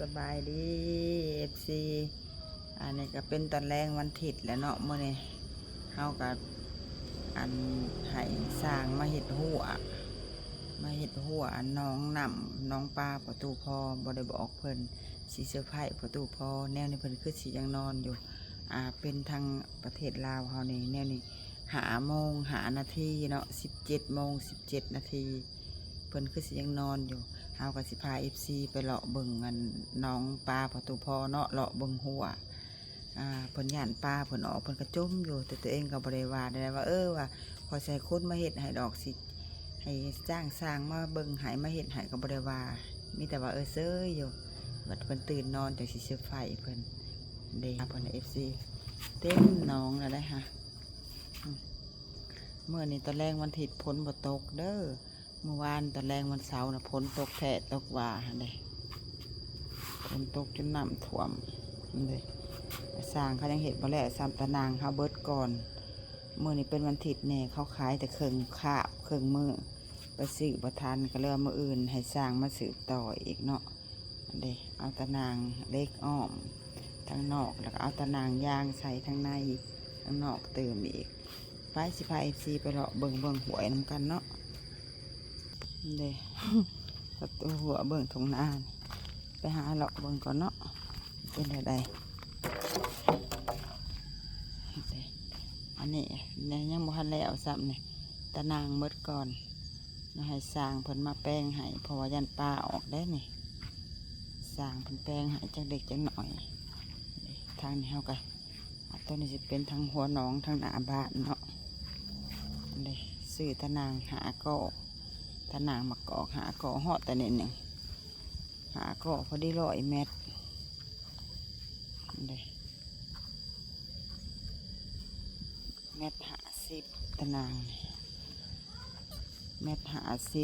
สบายดีFC อันนี้ก็เป็นตอนแรงวันถิดแล้วเนาะมื้อนี้เฮากับอันให้สร้างมาเฮ็ดหัวอันน้องน้ำน้องปลาประตูพอบ่ได้บอกเพิ่นสิเซอร์ไพรส์ประตูพอแนวนี้เพิ่นคือสิยังนอนอยู่เป็นทางประเทศลาวเฮานี่แนวนี้5:05 นาทีเนาะ17:17 นาทีเพิ่นคือสิยังนอนอยู่เฮาก็สิพา FC ไปเลาะเบิ่งกันน้องปลาประตูพอเนาะเลาะเบิ่งหัวเพิ่นย่านปลาเพิ่นออกเพิ่นก็จมอยู่แต่ตัวเองก็บ่ได้ว่าได้ว่าว่าพอใส่คนมาเฮ็ดให้ดอกสิให้จ้างสร้างมาเบิ่งให้มาเฮ็ดให้ก็บ่ได้ว่ามีแต่ว่าเซ้ยอยู่บัดเพิ่นตื่นนอนจังสิเซอร์ไพรส์เพิ่นเด้เพิ่น FC เต็มหนองแล้วได้ค่ะเมื่อนี้ตอนแรกวันอาทิตย์ฝนบ่ตกเด้อเมื่อวานตอนแรกวันเสาร์นะฝนตกแท้ตกว่าเลยฝนตกจนน้ำท่วมเลยสร้างเขายังเห็นบ่แล้วซ้ำตะนางเขาเบิดก่อนเมื่อนี้เป็นวันอาทิตย์เนี่ยเขาขายแต่เครื่องขาบเครื่องมือไปสืบประทานก็เรื่องมืออื่นให้สร้างมาสืบต่ออีกเนาะเด้เอาตะนางเล็กอ้อมทั้งนอกแล้วก็เอาตะนางยางใส่ทั้งในทั้งนอกเติมอีกไปสิพาFCไปเลาะเบิ่งหวยน้ำกันเนาะเด้ประตูหัวเบิ่งทงนาไปหาเลาะเบิ่งก่อนเนาะเป็นอะไรอันนี้เนี่ยยังบ่ทันแล้วซ้ำเนี่ยตะนางเบิดก่อนให้สร้างเพิ่นมาแป้งให้เพราะว่ายันปลาออกได้นี่สร้างเพิ่นแป้งให้จักเด็กจักหน่อยทางนี้เฮาก็ตัวนี้สิเป็นทางหัวหนองทางหน้าบ้านเนาะเลยซื้อตะนางหาก็ตะนางมากอกหาก็หอดแต่เนี่ยหนึ่งหาก็พอดี100 เมตรเลย1.50 เมตรตะนาง1.50 เมต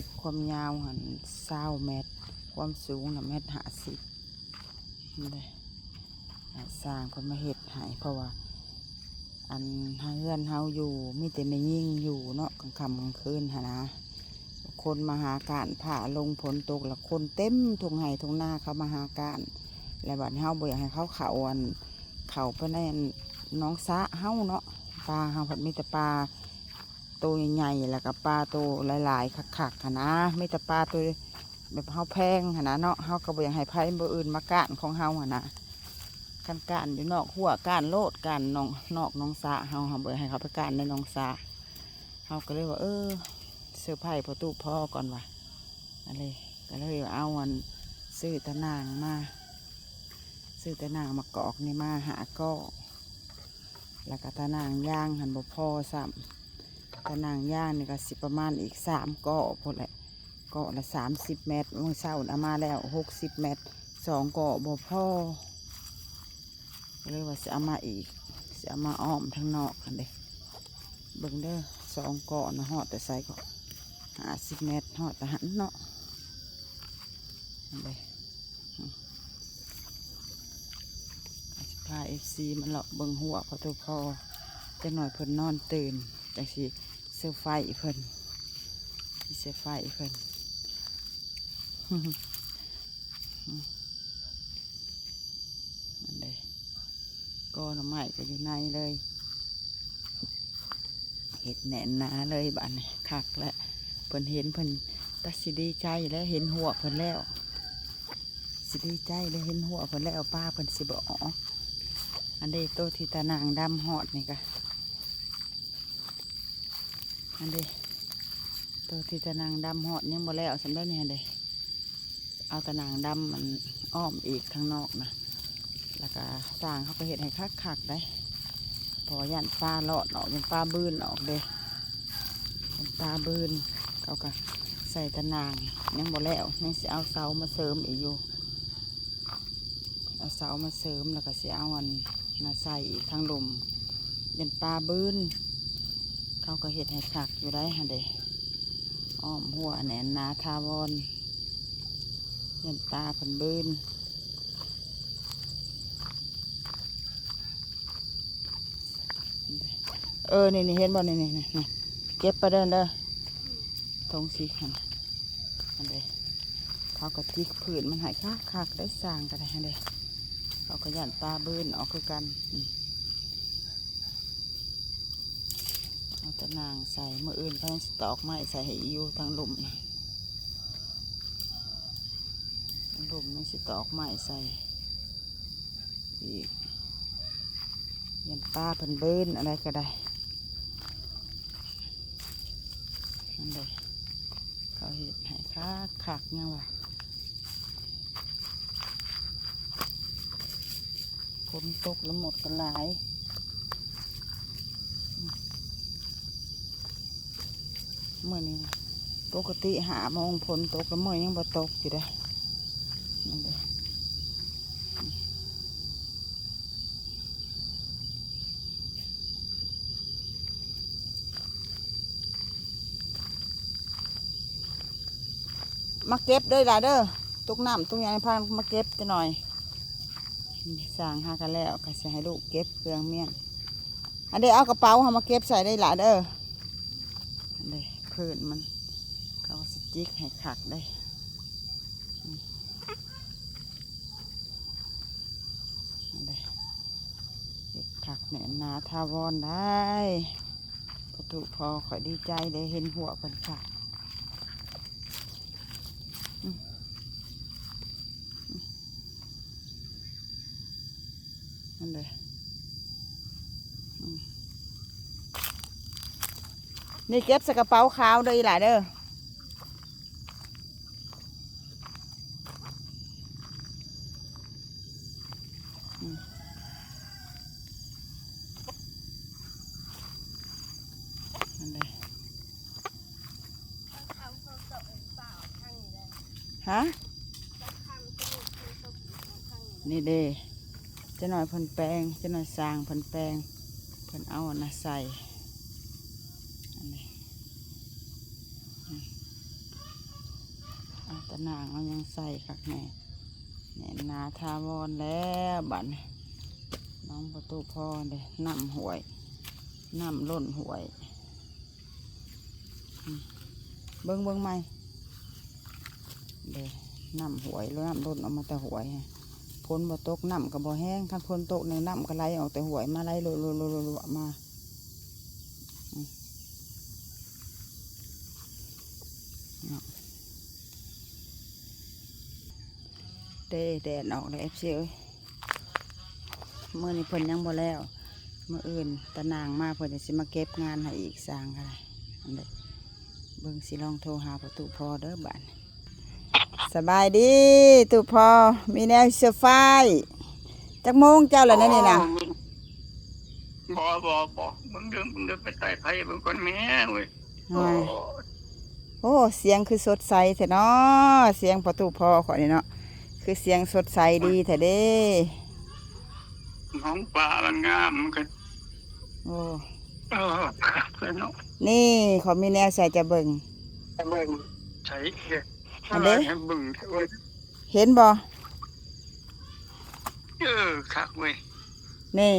รความยาวหัน20 เมตรความสูงน่ะ1.50 เมตรเลยสร้างคนมาเห็ดหายเพราะว่าอันเฮือนเฮาอยู่มีแต่ไม่ยิ่งอยู่เนาะกลางค่ำกลางคืนนะคนมาหาการผ่าลงฝนตกแล้วคนเต็มทุ่งไห่ทุ่งนาเขามาหาการแล้วบัดเฮาบ่อยากให้เขาเขาไปในน้องสะเฮาเนาะปลาเฮาผัดมีแต่ปลาตัวใหญ่ๆแล้วก็ปลาตัวหลายๆคักๆนะมีแต่ปลาตัวแบบเฮาแพงนะเนาะเฮาก็บ่อยากให้ไผบ่อื่นมาการของเฮานะการอยู่นอกหัวการโลดการนอกน้องสะเฮาบ่อยากให้เขาไปการในน้องสะเฮาก็เลยว่าเสื้อผ้าประตูพ่อก่อนว่ะอะไรก็เลยเอาซื้อตะนางมากอกนี่มาหาก็แล้วก็ตะนางย่างหันบ่พอซ้ำตะนางย่างนี่ก็สิประมาณอีก3 ก็พอแหละก็ละ30 เมตรเมื่อเช้าเอามาแล้ว60 เมตร2 ก็บ่พอเลยว่าจะเอามาอีกจะเอามาอ้อมทั้งนอกกันเด้เบิ่งเด้อ2 ก็นะหอดแต่ใส่ก็50 เมตรหอดแต่หันเนาะเลยพาFCมันเลาะเบิ่งหัวประตูพอจะหน่อยเพิ่นนอนตื่นจังสิเสื้อไฟเพิ่นนั่นเลยก็น้ำไม้ก็อยู่ในเลยเห็ดแน่นหนาเลยบ้านคักแล้วเพิ่นเห็นเพิ่นตัดสิดีใจแล้วเห็นหัวเพิ่นแล้วสิดีใจแล้วเห็นหัวเพิ่นแล้วป้าเพิ่นสิบ่ออกอันเดโตที่ตะนางดำหอดนี่กะอันเดโตที่ตะนางดำหอดยังบ่แล้วสำได้เนี่ยเดเอาตะนางดำมันอ้อมอีกข้างนอกนะแล้วก็สร้างเขาไปเห็ดให้คักได้พอยันปลาเลาะออกยันปลาบืนออกเลยยันปลาบืนเขาก็ใส่ตะนางยังบ่แล้วยังสิเอาเสามาเสริมอีกอยู่เอาเสามาเสริมแล้วก็สิเอามาใส่อีกทางลมยันปลาบืนเขาก็เห็ดให้คักอยู่ได้ฮะเดอ้อมหัวแหนนนาทาวอนยันปลาผันบืนนี่เห็นบ่นี่เก็บไปเดินเด้อทงสีขันอันเดท เขาก็จิกผืนมันหายคักได้สร้างกันได้เลยเขาก็ยันปลาเบิ้นออกคือกันเอาตะนางใส่เมื่ออื่นเพิ่งสตอกไม้ใส่ให้อยู่ทางหลุมนะหลุมมันสตอกไม้ใส่อีกยันปลาเพิ่นเบิ้นอะไรก็ได้นั่นเลยเขาเห็ดให้คักยังวะฝนตกแล้วหมดกันหลายเมื่อนี้ปกติหาโมงฝนตกแล้วเมื่อยังบ่ตกอยู่ได้นั่นเลยมาเก็บด้วยล่ะเด้อตุกน้ำตุกยางพามาเก็บจะหน่อยสร้างหากันแล้วก็จะให้ลูกเก็บเครื่องเมี่ยงอันเดี๋ยวเอากระเป๋าเอามาเก็บใส่ได้ล่ะเด้ออันเดี๋ยวพื้นมันเขาสจิกให้ขักได้อันเดี๋ยวเก็บขักเนี่ยนาทาวอนได้ประตูพอขอยดีใจได้เห็นหัวเป็นขักนั่นเลยนี่เก็บใส่กระเป๋าขาวเลยหลายเด้อนั่นเลยฮะนี่เด้จะหน่อยเพิ่นแปลงจะหน่อยสร้างเพิ่นแปลงเพิ่นเอาอันน่ะใส่อันนี้เอาตะนางเอายังใส่คักแน่เนี่ยนาทาวอนแล้วบัดนี้น้องประตูพอเด้น้ำห่วยน้ำล้นห่วยเบิ้งไหมเด้น้ำห่วยแล้วน้ำล้นออกมาแต่ห่วยพ้นบ่ตกน้ำกับบ่แห้งคันพ้นตกในน้ำก็ไหลออกแต่ห่วยมาไหลรัวมาแดดออกเลยเอ้ยเมื่อนี้เพิ่นยังบ่แล้วเมื่ออื่นตะนางมาเพิ่นจะสิมาเก็บงานให้อีกสร้างอะไรอันเด็กเบิ่งสิลองโทรหาประตูพอเด้อบ้านสบายดีตูพอมีแนวเสื้อไฟจักโมงเจ้าละนั่นนี่นะบ่มึงเดินไปใส่ไผ่มึงก่อนแม่เว้ยโอ้เสียงคือสดใสแท้เนาะเสียงประตูพอขอนี่เนาะคือเสียงสดใสดีแท้เด้น้องปลามันงามมันก็โอ้เพื่อนเนาะนี่เขามีแนวใส่จะเบิ่งใช้อะไรให้บึงเว้ยเห็นบ่คักเว้ยนี่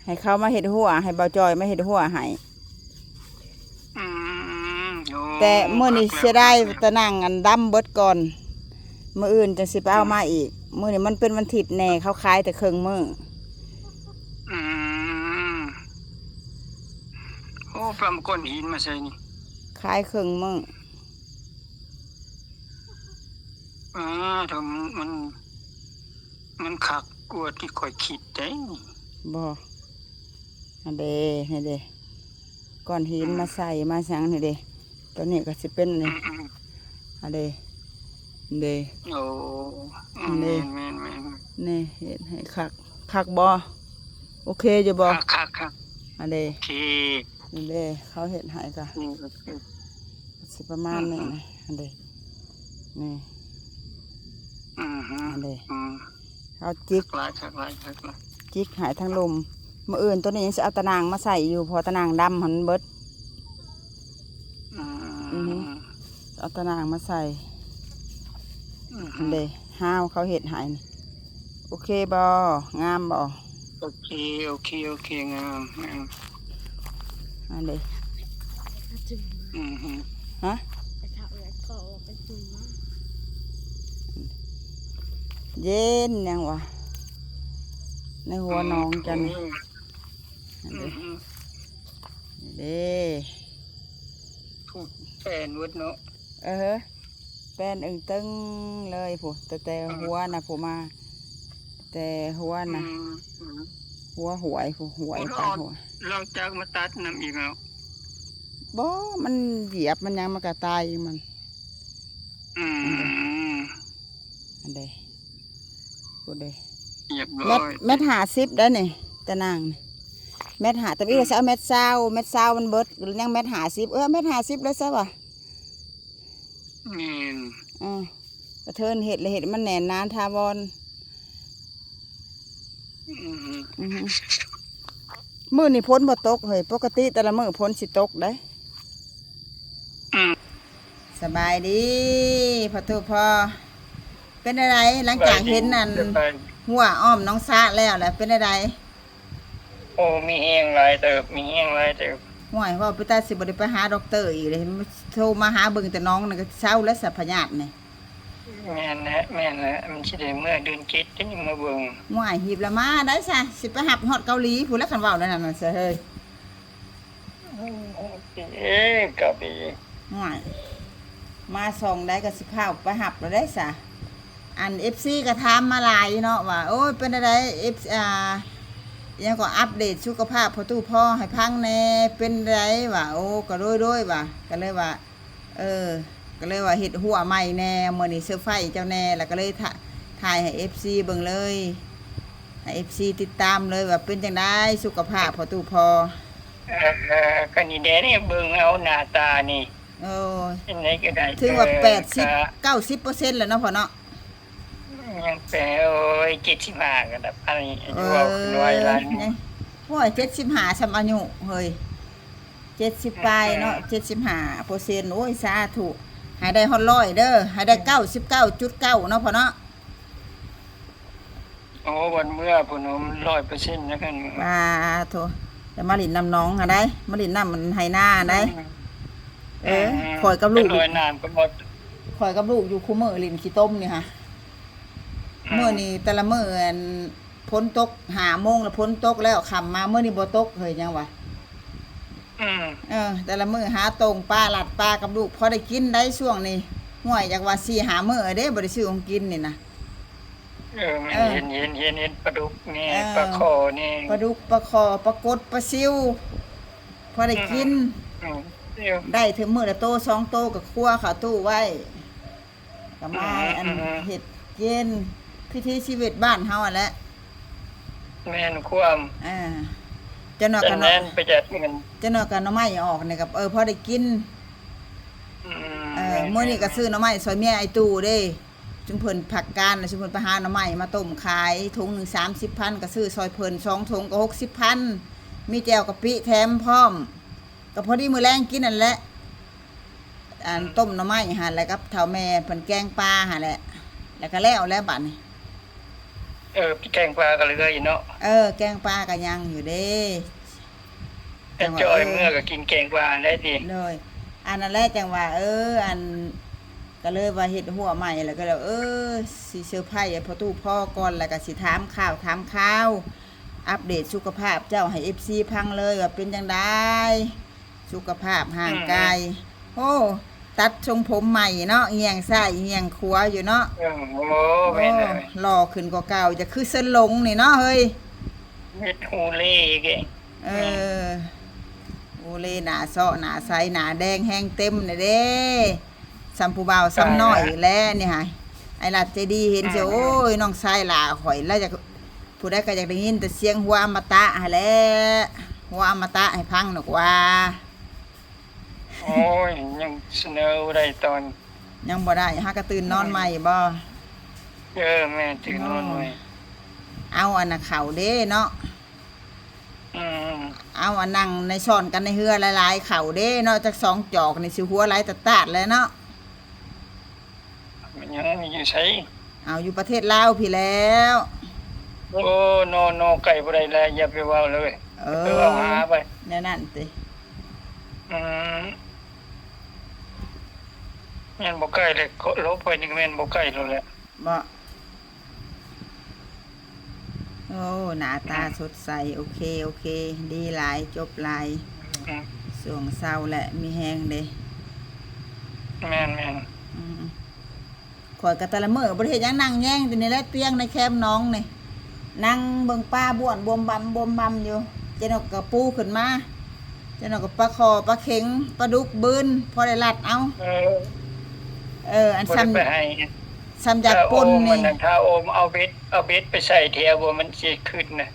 ให้เขามาเห็ดหัวให้เบาจอยมาเห็ดหัวให้แต่เมื่อนี้เสียได้ตะนั่งอันดำเบิดก่อนเมื่ออื่นจะสิไปเอามาอีกเมื่อนี้มันเป็นวันถิดแน่เขาขายแต่เครื่องมือโอ้ปลาก้อนหินมาใส่นี่ขายเครื่องมือทำมันคักกว่าที่คอยคิดได้บ่อันเดนี่เดก้อนหินมาใส่มาสังนี่เดตัวนี้ก็สิเป็นนี่อันเดโอ้นี่นี่เห็นให้คักบ่โอเคอยู่บ่คักอันเดโอเคนี่เดเขาเห็นให้กะสิประมาณนี้นะอันเดนี่อันเดเขาจิกจิกหายทั้งลมเมื่ออื่นตัวนี้ยังจะเอาตะนางมาใส่อยู่พอตะนางดำหันเบิดเอาตะนางมาใส่เดห้าวเขาเห็ดหายโอเคบ่งามบ่โอเคงามอันเดฮะ เย็นยังวะในหัวน้องจันนี่อัน อื นี้ ม เด้ ถูกแฟนวัดเนาะ เป็นอึ่งตึงเลยผู้แต่หัวนะผู้มาแต่หัว อื นะ มอืม หัวหวยผู้หวย เรา ตาหัว เราจากมาตัดน้ำอีกแล้ว บ่มันเหยียบมันยังมันก็ตายมัน อืม อันใดผู้ใด เรียบร้ เม็ อ ด ย เม็ด50ได้นี่ตะนางนี่เม็ด50แต่อีเราจะเอาเม็ด20มันเบิดยังเม็ด50เม็ด50เลยซะว่ะ แม่น กระเทินเห็ดเลยเห็ดมันแหน่นนานทาวร อืม มื้อนี่พ้นบ่ตกเฮ้ยปกติแต่ละมื้อพ้นสิตกได้ อืม สบายดีพ่อทุพ่อเป็นอะไรหลังจากเห็นนั่นหัวอ้อมน้องซะแล้วแหละเป็นอะไร โอ้มีเองหลายเติบมีเองหลายเติบ ห่วยว่าไปตาสิบ่ได้ไปหาด็อกเตอร์อีกเลยโทรมาหาเบิ่งแต่น้องน่ะก็เศร้าแล้วสัพพญาตินี่ แม่นนะแม่นนะมันสิได้เมื่อเดือน7จะยังมาเบิ่ง ห่วยหีบละมาได้ซะสิไปหับฮอดเกาหลีผู้แล้วคันเว้านั่นน่ะเสียเฮ้ย กับอี ห่วยมาส่งได้ก็สิพาไปหับแล้วได้ซะอัน FC ก็ถามมาหลายเนาะว่าโอ้ยเป็นอะไร F ยังก็อัปเดตสุขภาพพ่อตู้พ่อให้พังแน่เป็นไรวะโอ้ก็โดยว่ะก็เลยว่าก็เลยว่าเฮ็ดหัวใหม่แน่มื้อนี้เซอร์ไพรส์เจ้าแน่แล้วก็เลยถ่ายให้ FC เบิ่งเลยให้ FC ติดตามเลยว่าเป็นจังได๋สุขภาพพ่อตู้พ่อ ก็นี่แดนี่เบิ่งเอาหน้าตานี่ โอ้ย เป็นไงก็ได้ ถือว่า80 90%แล้วเนาะพ่อเนาะ ยังแปลโอ้ย75ก็ได้อันนี้ว่าขึ้นไว้หลาย โอ้ย75ซ้ำอายุเฮ้ย70ปลายเนาะ75%โอ้ยสาธุให้ได้ฮอด100เด้อให้ได้99.9เนาะพ่อเนาะ โอ้วันเมื่อพุ่นม100%แล้วกัน ว่าโถแต่มาหลินนำน้องหาได้มาหลินนำมันไฮหน้าได้คอยกับลูก ลอยน้ำก็หมด คอยกับลูกอยู่คู่มือหลินขี้ต้มนี่ค่ะเมื่อนี่แต่ละมื้ออันพ้นตก5 โมงแล้วพ้นตกแล้วค่ำมาเมื่อนี่บ่ตกเฮ้ยยังวะแต่ละมื้อหาตรงปลาหลัดปลากับลูกพอได้กินได้ช่วงนี้ห่วยจากว่า4-5 มื้อเด้บ่ได้ซื้อของกินนี่นะ เห็นปลาดุกนี่ปลาคอนี่ ปลาดุกปลาคอปลากดปลาซิวพอได้กิน ได้ถึงมื้อละโต2 โตกับครัวเข้าตู้ไว้ก็มาอันเฮ็ดเย็นพิธีชีวิตบ้านเฮาอ่ะแหละ แม่นความ จะนอกกัน แน่นไปจัดเงิน จะนอกกันหน่อไม้ออกนี่กับพอได้กินมื้อนี้ก็ซื้อหน่อไม้ซอยเมียไอ้ตู้เด้จุมเพิ่นผักการน่ะจุมเพิ่นไปหาหน่อไม้มาต้มขายถุงหนึง30,000ก็ซื้อซอยเพิ่น2 ถุงก็60,000มีแจ่วกะปิแถมพร้อมก็พอดีมื้อแลงกินนั่นแหละอันต้มหน่อไม้หั่นแล้วกับเฒ่าแม่เพิ่นแกงปลาหั่นแหละแล้วก็แล้วบัดนี้ พี่แกงปลาก็เลยเนาะ แกงปลาก็ยังอยู่เด้ แต่จอยเมื่อก็กินแกงปลาได้ดี เลยอันนั้นแรกจังว่าอันก็เลยว่าเฮ็ดหัวใหม่แล้วก็แล้วสิเซอร์ไพรส์พ่อตู้พ่อก่อนแล้วก็สิถามข่าวอัปเดตสุขภาพเจ้าให้ FC พังเลยว่าเป็นจังได๋สุขภาพห่างกายโอ้ตัดทรงผมใหม่เนาะเอียงซ้ายเอียงขวาอยู่เนาะ โอ้แม่นเลย หล่อขึ้นกว่าเก่าจะคือเส้นหลงนี่เนาะเฮ้ย เม็ดฮูเล่เก่ง โอเลหนาเซาะหนาใสหนาแดงแห้งเต็มเลยเด้สัมผู้บ่าวซ้ำน้อยแล้วนี่ฮะไอ้หลัดใจดีเห็นเสียโอ้ยน้องชายหล่าข่อยแล้วจะผู้ใดก็อยากได้ยินแต่เสียงหัวอมตะหาแหล้วหัวอมตะให้พังหนกว่า โอ้ยยังเสนอได้ตอน ยังบ่ได้ฮักกระตื่นนอนใหม่บ่ แม่ตื่นนอนไว้ เอาอันน่ะเข่าเด้เนาะ เอาอันนั่งในช้อนกันในเฮือหลายๆเข่าเด้เนาะจาก2 จอกนี่สิหัวไหลตาดๆเลยเนาะ มันยังมีอยู่ใช้ เอาอยู่ประเทศลาวพี่แล้ว โอ้โนไก่บ่ได้แล้วอย่าไปเว้าเลยไปเว้าหาไป แน่นั่นติ แม่นบ่ไก่เลยลบไปนี่แม่นบ่ไก่แล้วแหละ บ่ โอ้หน้าตาสดใสโอเคโอเค ดีหลายจบหลาย อืมส่วงเศร้าแหละมีแฮงเด้ แม่นแม่นอืมข่อยก็แต่ละมื้อบ่ได้เฮ็ดหยังนั่งแย่งอยู่นี่แหละเตียงในแคมป์น้องนี่นั่งเบิ่งป้าบ้วนบวมบำอยู่เจนกก็ปูขึ้นมาเจนกก็ปลาคอปลาเข็งปลาดุกบืนพอได้ลัดเอาเอออันบ่ซ้ได้ไปให้ำจากถ้าโอป่นมมันนี่น่ะถ้าโอมเอาเบ็ดไปใส่เทียบ่มันสิขึ้นน่ะ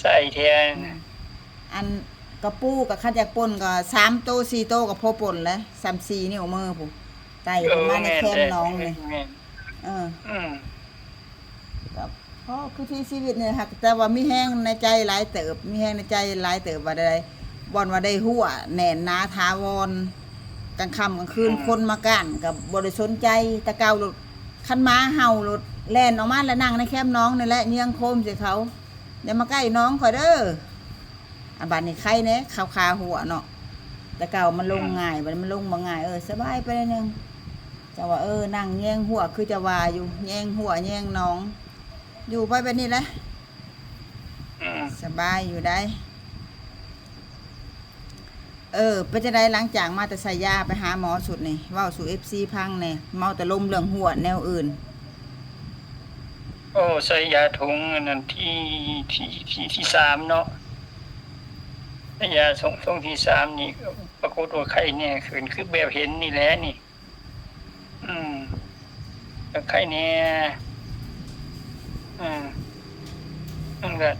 ใส่เทียน่ะอันกระปูกับขันจากป่นก็3 โต 4 โตก็พอป่นแล้ว3-4 นิ้วมือพุ่นไต่ขึ้นมาในแคมป์น้องนี่ แม่นเอออืมก็พอคือที่ชีวิตนี่ค่ะแต่ว่ามีแห้งในใจหลายเติบมีแห้งในใจหลายเติบว่าได้บ่อนว่าได้หัวแน่นหนาถาวรกลางค่ำกลางคืนคนมาก้านก็บ่ได้สนใจแตะเก่ารถคันม้าเห่ารถแล่นออกมาแล้วนั่งในแคมป์น้องนี่แหละเยื้องโคมใส่เขาอย่ามาใกล้น้องข่อยเด้ออันบัดนี้ใครแน่ขาวคาหัวเนาะแต่เก่ามันลงง่ายบัดมันลงบ่ง่ายสบายไปนิดนึงจะว่านั่งแยงหัวคือจะว่าอยู่แยงหัวแยงน้องอยู่ไปแบบนี้แหละสบายอยู่ได้เป็นจังได๋หลังจากมาแต่ใส่ยาไปหาหมอสุดนี่เว้าสู่ FC พังแน่เมาแต่ลมเรื่องหัวแนวอื่นโอ้ใส่ยาถุงอันนั้นที่3เนาะใส่ยาส่งที่3นี่ปรากฏว่าไข้แน่ขึ้นคือแบบเห็นนี่แหละนี่ก็ไข้แน่มันก็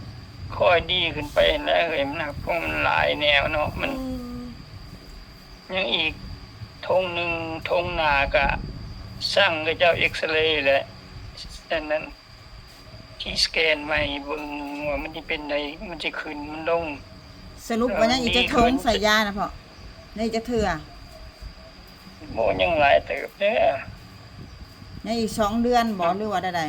ค่อยดีขึ้นไปแล้วมันนะเพราะมันหลายแนวเนาะมันยังอีกทงหนึ่งทงหน้าก็สร้างกับเจ้าเอ็กซเรย์แหละอันนั้นที่สแกนใหม่เบิ่งว่ามันสิเป็นไดมันสิขึ้นมันลงสรุปว่ายังอีกจะทงใส่ยานะพ่อนี่จะเถื่อบ่ยังหลายเติบเด้อยังอีก2 เดือนบ่หรือว่าใด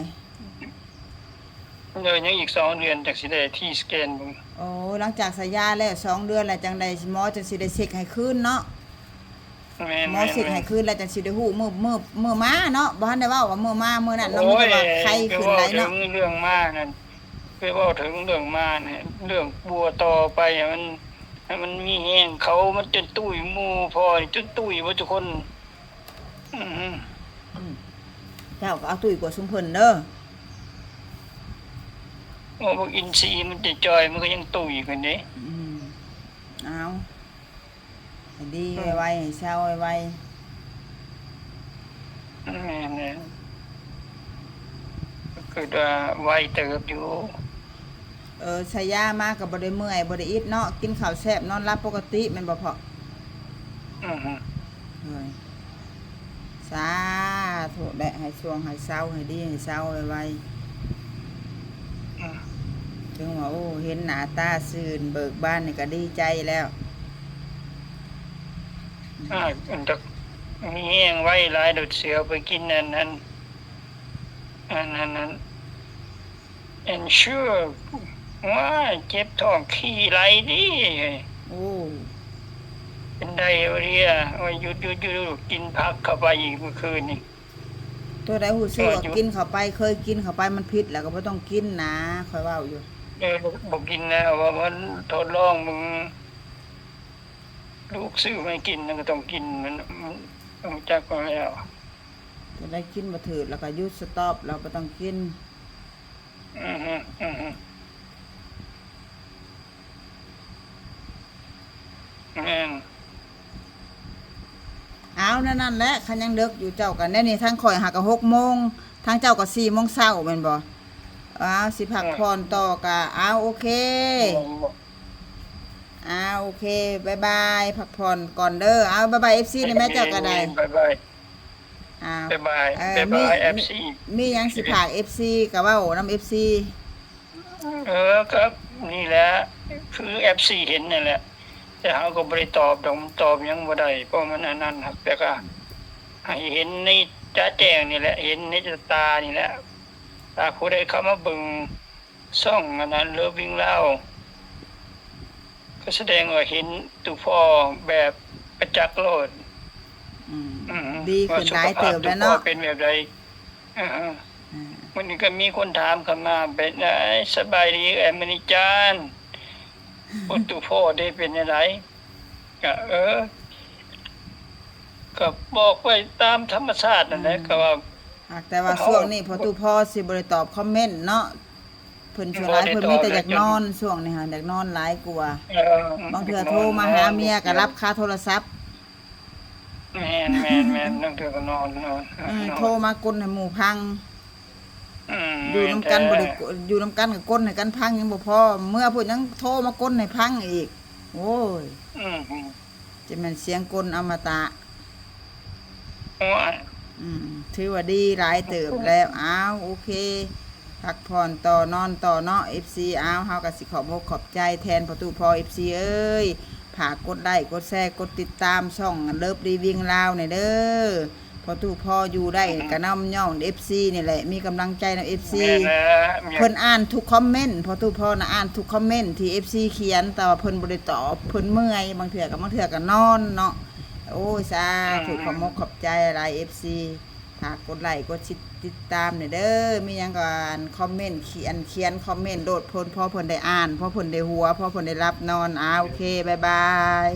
ยังอีก2 เดือนจักสิได้ที่สแกนเบิ่งโอ้หลังจากใส่ยาแล้ว2 เดือนแล้วจังได๋หมอจังสิได้เช็คให้คืนเนาะหมอเช็คให้คืนแล้วจังสิได้ฮู้มื้อมาเนาะบ่ทันได้เว้าว่ามื้อมามื้อนั้นเนาะมันจะว่าไข้ขึ้นหลายเนาะเรื่องมานั่นคือเว้าถึงเรื่องมาเนี่ยเรื่องปัวต่อไปมันมีแฮงเขามันจนตุ้ยหมู่พอจนตุ้ยบ่ทุกคนเจ้าก็เอาตุ้ยกว่าซุมเพิ่นเด้อพวกอินทรีย์มันจะจอยมันก็ยังตุ้ยขึ้นเด้เอาให้ดีไวๆให้เศร้าไวแม่นก็คือว่าไวเติบอยู่ใช้ยามาก็บ่ได้เมื่อยบ่ได้อิดเนาะกินข้าวแซ่บนอนหลับปกติแม่นบ่พ่อสาธุได้ให้ช่วงให้เศร้าให้ดีให้เศร้าไวๆถึงว่าเห็นหน้าตาซื่นเบิกบานนี่ก็ดีใจแล้วมันจะมีแห้งไว้หลายโดดเสือไปกินนั้นensure ว่าเจ็บท้องขี้ไหลดิเป็นไดเรียว่าหยุดกินผักเข้าไปอีกเมื่อคืนนี่ตัวใดหูสึกกินเข้าไปเคยกินเข้าไปมันพิษแล้วก็บ่ต้องกินนะค่อยเว้าอยู่บ่กินแล้วว่ามันทดลองมึงลูกซื้อไม่กินก็ต้องกินมันต้องจักก็แล้วจะได้กินบ่ถือแล้วก็หยุดสต็อปเราบ่ต้องกินเอานั่นแหละคันยังดึกอยู่เจ้ากันแน่นี่ทางข่อยหาก็6 โมงทางเจ้าก็4 โมงเช้าแม่นบ่สิพักผ่อนต่อก็โอเคโอเคบ๊ายบายพักผ่อนก่อนเด้อบ๊ายบาย FC นี่แม่เจ้าก็ได้บ๊ายบายบ๊ายบาย FC มีหยังสิฝาก FC ก็เว้านำ FC ครับนี่แหละคือ FC เห็นนั่นแหละแต่เฮาก็บ่ได้ตอบหยังบ่ได้เพราะมันอันนั้นครับแต่ก็ให้เห็นในจ๊ะแจ้งนี่แหละเห็นในตานี่แหละถ้าผู้ใดเข้ามาเบิ่งช่องอันนั้นเลิฟวิ่งเล่าก็แสดงว่าเห็นตุพ่อแบบประจักษ์โลดดีขึ้นหลายเติบแล้วเนาะเป็นแบบใด มันก็มีคนถามเข้ามาเป็นไงสบายดีอเมริจานปุตุพ่อได้เป็นอะไรก็ก็บอกไว้ตามธรรมชาตินั่นแหละก็ว่า หากแต่ว่าช่วงนี้พอตู้พ่อสิบ่ได้ตอบคอมเมนต์เนาะเพิ่นช่วงหลายเพิ่นมีแต่อยากนอนช่วงนี้ค่ะอยากนอนหลายกว่าบางเทื่อโทรมาหาเมียก็รับค่าโทรศัพท์ แม่นนั่งเถื่อก็นอน โทรมากลให้หมู่พัง อยู่ แม่ นํกันบ่ได้อยู่นํกันก็กลให้กันพังยังบ่พอเมื่อพูดยังโทรมากลให้พังอีกโอ้ย อืม จะแม่นเสียงกลอมตะ โอ้ย ถือว่าดีหลายเติบแล้วอ้าวโอเคพักผ่อนต่อนอนต่อเนาะ FC อ้าวเฮาก็สิขอบอกขอบใจแทนประตูพอ FC เอ้ยฝากกดไลค์กดแชร์กดติดตามช่องเลิฟรีวิงลาวหน่อยเด้อพอตู้พออยู่ได้ก็นำย่อง FC นี่แหละมีกำลังใจนำ FC แม่นะ เพิ่นอ่านทุกคอมเมนต์พอตู้พอน่ะอ่านทุกคอมเมนต์ที่ FC เขียนแต่ว่าเพิ่นบ่ได้ตอบเพิ่นเมื่อยบางเทื่อก็นอนเนาะโอ้ยสาธุขอบมกขอบใจหลาย FC ฝากกดไลค์กดติดตามหน่อยเด้อมีหยังก็อ่านคอมเมนต์เขียนคอมเมนต์โดดพลพอเพิ่นได้อ่านพอเพิ่นได้หัวพอเพิ่นได้รับนอนโอเคบ๊ายบาย